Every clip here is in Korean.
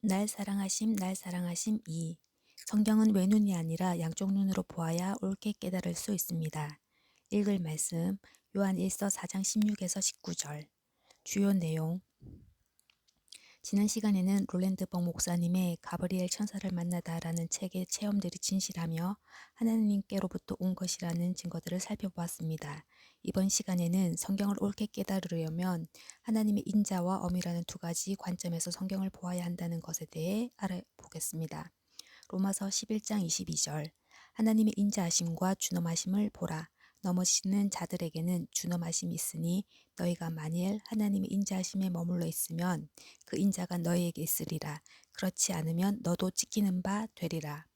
날 사랑하심 2. 성경은 외눈이 아니라 양쪽 눈으로 보아야 옳게 깨달을 수 있습니다. 읽을 말씀 요한 1서 4장 16에서 19절. 주요 내용. 지난 시간에는 롤랜드벅 목사님의 가브리엘 천사를 만나다라는 책의 체험들이 진실하며 하나님께로부터 온 것이라는 증거들을 살펴보았습니다. 이번 시간에는 성경을 옳게 깨달으려면 하나님의 인자와 엄이라는 두 가지 관점에서 성경을 보아야 한다는 것에 대해 알아보겠습니다. 로마서 11장 22절. 하나님의 인자하심과 준엄하심을 보라. 넘어지는 자들에게는 준엄하심이 있으니 너희가 만일 하나님의 인자하심에 머물러 있으면 그 인자가 너희에게 있으리라. 그렇지 않으면 너도 찢기는 바 되리라.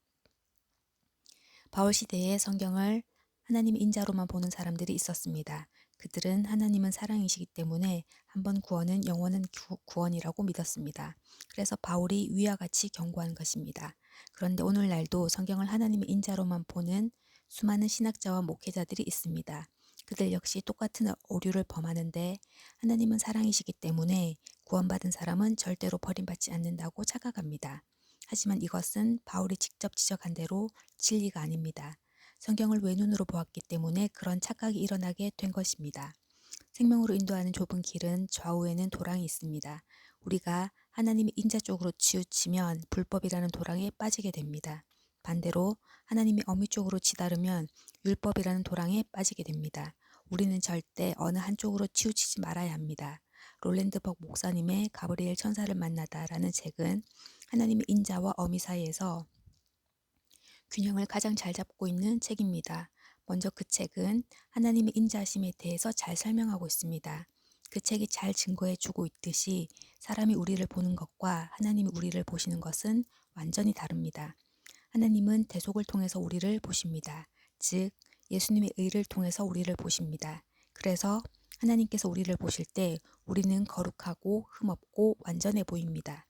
바울 시대에 성경을 하나님의 인자로만 보는 사람들이 있었습니다. 그들은 하나님은 사랑이시기 때문에 한 번 구원은 영원한 구원이라고 믿었습니다. 그래서 바울이 위와 같이 경고한 것입니다. 그런데 오늘날도 성경을 하나님의 인자로만 보는 수많은 신학자와 목회자들이 있습니다. 그들 역시 똑같은 오류를 범하는데 하나님은 사랑이시기 때문에 구원받은 사람은 절대로 버림받지 않는다고 착각합니다. 하지만 이것은 바울이 직접 지적한 대로 진리가 아닙니다. 성경을 외눈으로 보았기 때문에 그런 착각이 일어나게 된 것입니다. 생명으로 인도하는 좁은 길은 좌우에는 도랑이 있습니다. 우리가 하나님의 인자 쪽으로 치우치면 불법이라는 도랑에 빠지게 됩니다. 반대로 하나님의 어미 쪽으로 치다르면 율법이라는 도랑에 빠지게 됩니다. 우리는 절대 어느 한쪽으로 치우치지 말아야 합니다. 롤랜드벅 목사님의 가브리엘 천사를 만나다라는 책은 하나님의 인자와 어미 사이에서 균형을 가장 잘 잡고 있는 책입니다. 먼저 그 책은 하나님의 인자하심에 대해서 잘 설명하고 있습니다. 그 책이 잘 증거해 주고 있듯이 사람이 우리를 보는 것과 하나님이 우리를 보시는 것은 완전히 다릅니다. 하나님은 대속을 통해서 우리를 보십니다. 즉 예수님의 의를 통해서 우리를 보십니다. 그래서 하나님께서 우리를 보실 때 우리는 거룩하고 흠없고 완전해 보입니다.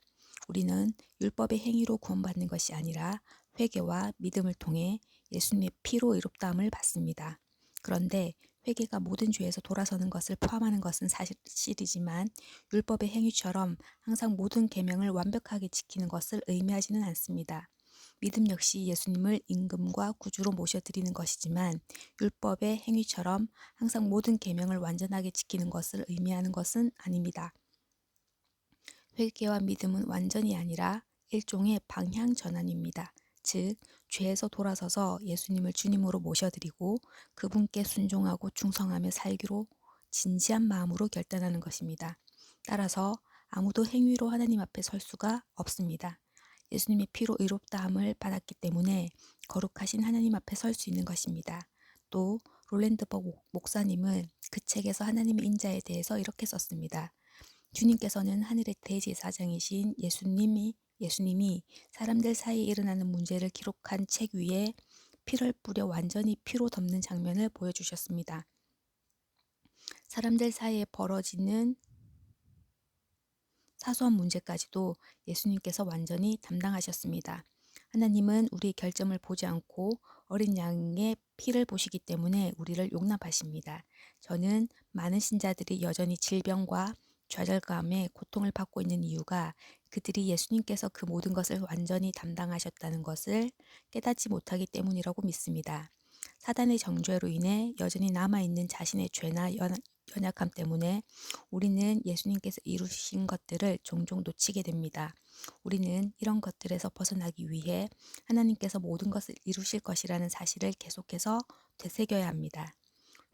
우리는 율법의 행위로 구원받는 것이 아니라 회개와 믿음을 통해 예수님의 피로 의롭다함을 받습니다. 그런데 회개가 모든 죄에서 돌아서는 것을 포함하는 것은 사실이지만 율법의 행위처럼 항상 모든 계명을 완벽하게 지키는 것을 의미하지는 않습니다. 믿음 역시 예수님을 임금과 구주로 모셔드리는 것이지만 율법의 행위처럼 항상 모든 계명을 완전하게 지키는 것을 의미하는 것은 아닙니다. 회개와 믿음은 완전이 아니라 일종의 방향 전환입니다. 즉, 죄에서 돌아서서 예수님을 주님으로 모셔드리고 그분께 순종하고 충성하며 살기로 진지한 마음으로 결단하는 것입니다. 따라서 아무도 행위로 하나님 앞에 설 수가 없습니다. 예수님의 피로 의롭다함을 받았기 때문에 거룩하신 하나님 앞에 설 수 있는 것입니다. 또 롤랜드벅 목사님은 그 책에서 하나님의 인자에 대해서 이렇게 썼습니다. 주님께서는 하늘의 대제사장이신 예수님이 사람들 사이에 일어나는 문제를 기록한 책 위에 피를 뿌려 완전히 피로 덮는 장면을 보여주셨습니다. 사람들 사이에 벌어지는 사소한 문제까지도 예수님께서 완전히 담당하셨습니다. 하나님은 우리의 결점을 보지 않고 어린 양의 피를 보시기 때문에 우리를 용납하십니다. 저는 많은 신자들이 여전히 질병과 좌절감에 고통을 받고 있는 이유가 그들이 예수님께서 그 모든 것을 완전히 담당하셨다는 것을 깨닫지 못하기 때문이라고 믿습니다. 사단의 정죄로 인해 여전히 남아있는 자신의 죄나 연약함 때문에 우리는 예수님께서 이루신 것들을 종종 놓치게 됩니다. 우리는 이런 것들에서 벗어나기 위해 하나님께서 모든 것을 이루실 것이라는 사실을 계속해서 되새겨야 합니다.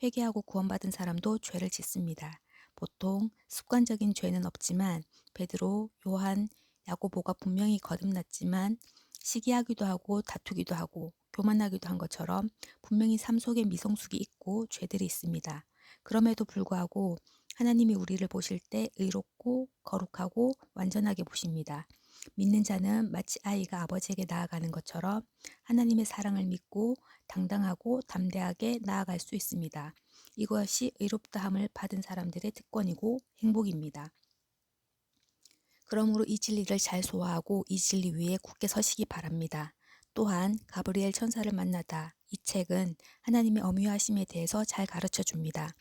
회개하고 구원받은 사람도 죄를 짓습니다. 보통 습관적인 죄는 없지만 베드로, 요한, 야고보가 분명히 거듭났지만 시기하기도 하고 다투기도 하고 교만하기도 한 것처럼 분명히 삶 속에 미성숙이 있고 죄들이 있습니다. 그럼에도 불구하고 하나님이 우리를 보실 때 의롭고 거룩하고 완전하게 보십니다. 믿는 자는 마치 아이가 아버지에게 나아가는 것처럼 하나님의 사랑을 믿고 당당하고 담대하게 나아갈 수 있습니다. 이것이 의롭다함을 받은 사람들의 특권이고 행복입니다. 그러므로 이 진리를 잘 소화하고 이 진리 위에 굳게 서시기 바랍니다. 또한 가브리엘 천사를 만나다 이 책은 하나님의 엄유하심에 대해서 잘 가르쳐 줍니다.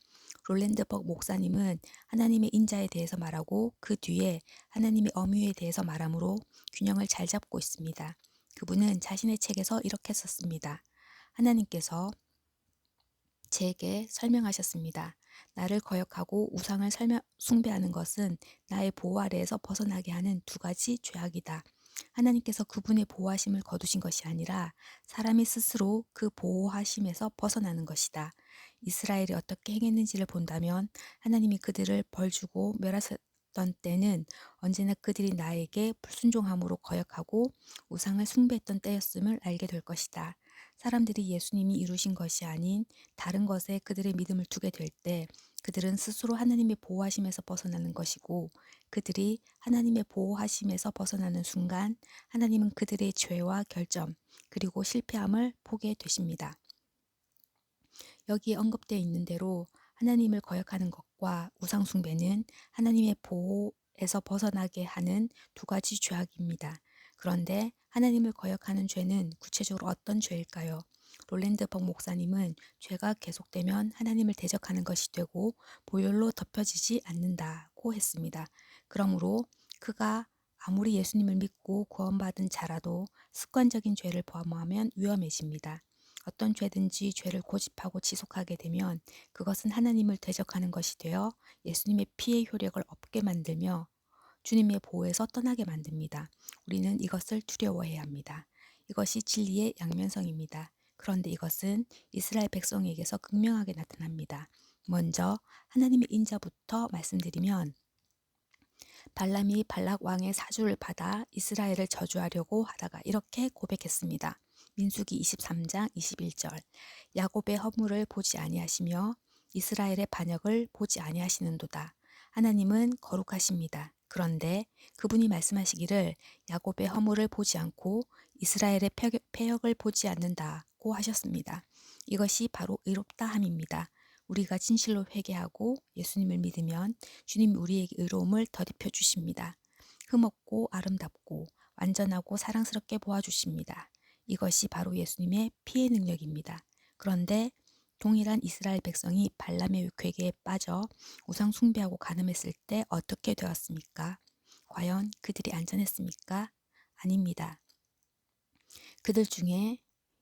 롤랜드벅 목사님은 하나님의 인자에 대해서 말하고 그 뒤에 하나님의 엄유에 대해서 말하므로 균형을 잘 잡고 있습니다. 그분은 자신의 책에서 이렇게 썼습니다. 하나님께서 제게 설명하셨습니다. 나를 거역하고 우상을 숭배하는 것은 나의 보호 아래에서 벗어나게 하는 두 가지 죄악이다. 하나님께서 그분의 보호하심을 거두신 것이 아니라 사람이 스스로 그 보호하심에서 벗어나는 것이다. 이스라엘이 어떻게 행했는지를 본다면 하나님이 그들을 벌주고 멸하셨던 때는 언제나 그들이 나에게 불순종함으로 거역하고 우상을 숭배했던 때였음을 알게 될 것이다. 사람들이 예수님이 이루신 것이 아닌 다른 것에 그들의 믿음을 두게 될 때 그들은 스스로 하나님의 보호하심에서 벗어나는 것이고 그들이 하나님의 보호하심에서 벗어나는 순간 하나님은 그들의 죄와 결점 그리고 실패함을 보게 되십니다. 여기에 언급되어 있는 대로 하나님을 거역하는 것과 우상 숭배는 하나님의 보호에서 벗어나게 하는 두 가지 죄악입니다. 그런데 하나님을 거역하는 죄는 구체적으로 어떤 죄일까요? 롤랜드벅 목사님은 죄가 계속되면 하나님을 대적하는 것이 되고 보혈로 덮여지지 않는다고 했습니다. 그러므로 그가 아무리 예수님을 믿고 구원받은 자라도 습관적인 죄를 범하면 위험해집니다. 어떤 죄든지 죄를 고집하고 지속하게 되면 그것은 하나님을 대적하는 것이 되어 예수님의 피의 효력을 없게 만들며 주님의 보호에서 떠나게 만듭니다. 우리는 이것을 두려워해야 합니다. 이것이 진리의 양면성입니다. 그런데 이것은 이스라엘 백성에게서 극명하게 나타납니다. 먼저 하나님의 인자부터 말씀드리면 발람이 발락 왕의 사주를 받아 이스라엘을 저주하려고 하다가 이렇게 고백했습니다. 민수기 23장 21절 야곱의 허물을 보지 아니하시며 이스라엘의 반역을 보지 아니하시는도다. 하나님은 거룩하십니다. 그런데 그분이 말씀하시기를 야곱의 허물을 보지 않고 이스라엘의 패역을 보지 않는다고 하셨습니다. 이것이 바로 의롭다함입니다. 우리가 진실로 회개하고 예수님을 믿으면 주님이 우리에게 의로움을 더입혀 주십니다. 흠없고 아름답고 완전하고 사랑스럽게 보아주십니다. 이것이 바로 예수님의 피의 능력입니다. 그런데 동일한 이스라엘 백성이 발람의 괴계에 빠져 우상 숭배하고 간음했을 때 어떻게 되었습니까? 과연 그들이 안전했습니까? 아닙니다. 그들 중에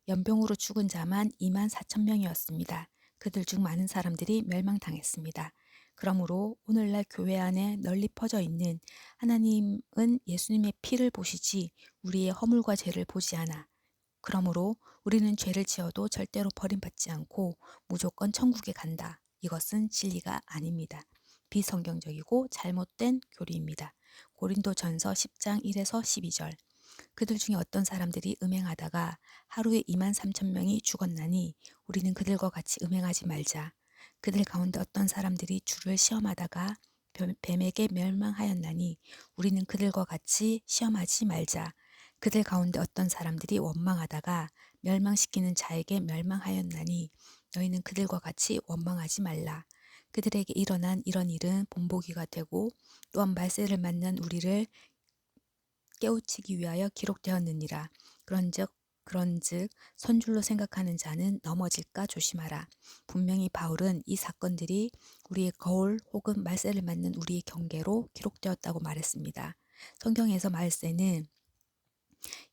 연병으로 죽은 자만 2만 4천 명이었습니다. 그들 중 많은 사람들이 멸망당했습니다. 그러므로 오늘날 교회 안에 널리 퍼져 있는 하나님은 예수님의 피를 보시지 우리의 허물과 죄를 보지 않아. 그러므로 우리는 죄를 지어도 절대로 버림받지 않고 무조건 천국에 간다. 이것은 진리가 아닙니다. 비성경적이고 잘못된 교리입니다. 고린도전서 10장 1에서 12절 그들 중에 어떤 사람들이 음행하다가 하루에 2만 3천 명이 죽었나니 우리는 그들과 같이 음행하지 말자. 그들 가운데 어떤 사람들이 주를 시험하다가 뱀에게 멸망하였나니 우리는 그들과 같이 시험하지 말자. 그들 가운데 어떤 사람들이 원망하다가 멸망시키는 자에게 멸망하였나니 너희는 그들과 같이 원망하지 말라. 그들에게 일어난 이런 일은 본보기가 되고 또한 말세를 만난 우리를 깨우치기 위하여 기록되었느니라. 그런즉 선줄로 생각하는 자는 넘어질까 조심하라. 분명히 바울은 이 사건들이 우리의 거울 혹은 말세를 맞는 우리의 경계로 기록되었다고 말했습니다. 성경에서 말세는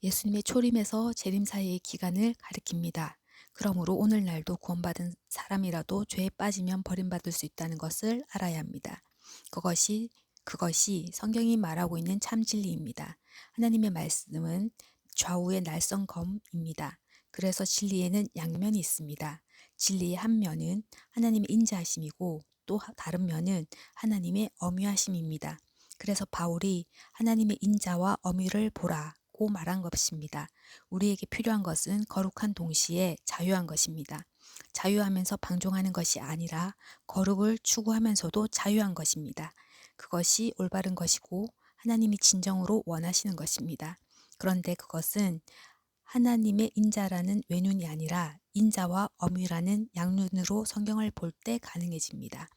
예수님의 초림에서 재림 사이의 기간을 가리킵니다. 그러므로 오늘날도 구원받은 사람이라도 죄에 빠지면 버림받을 수 있다는 것을 알아야 합니다. 그것이 성경이 말하고 있는 참 진리입니다. 하나님의 말씀은 좌우의 날성검입니다. 그래서 진리에는 양면이 있습니다. 진리의 한 면은 하나님의 인자하심이고 또 다른 면은 하나님의 엄유하심입니다. 그래서 바울이 하나님의 인자와 엄유를 보라고 말한 것입니다. 우리에게 필요한 것은 거룩한 동시에 자유한 것입니다. 자유하면서 방종하는 것이 아니라 거룩을 추구하면서도 자유한 것입니다. 그것이 올바른 것이고 하나님이 진정으로 원하시는 것입니다. 그런데 그것은 하나님의 인자라는 외눈이 아니라 인자와 엄유라는 양눈으로 성경을 볼 때 가능해집니다.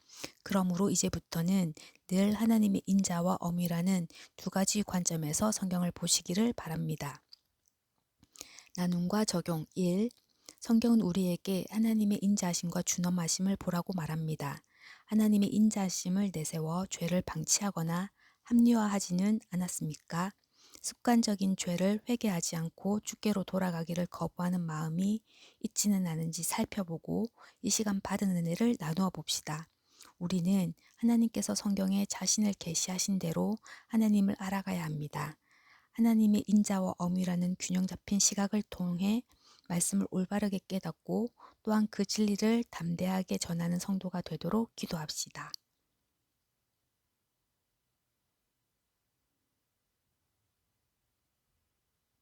그러므로 이제부터는 늘 하나님의 인자와 엄유라는 두 가지 관점에서 성경을 보시기를 바랍니다. 나눔과 적용 1. 성경은 우리에게 하나님의 인자하심과 준엄하심을 보라고 말합니다. 하나님의 인자하심을 내세워 죄를 방치하거나 합리화하지는 않았습니까? 습관적인 죄를 회개하지 않고 주께로 돌아가기를 거부하는 마음이 있지는 않은지 살펴보고 이 시간 받은 은혜를 나누어 봅시다. 우리는 하나님께서 성경에 자신을 계시하신 대로 하나님을 알아가야 합니다. 하나님의 인자와 엄위라는 균형 잡힌 시각을 통해 말씀을 올바르게 깨닫고 또한 그 진리를 담대하게 전하는 성도가 되도록 기도합시다.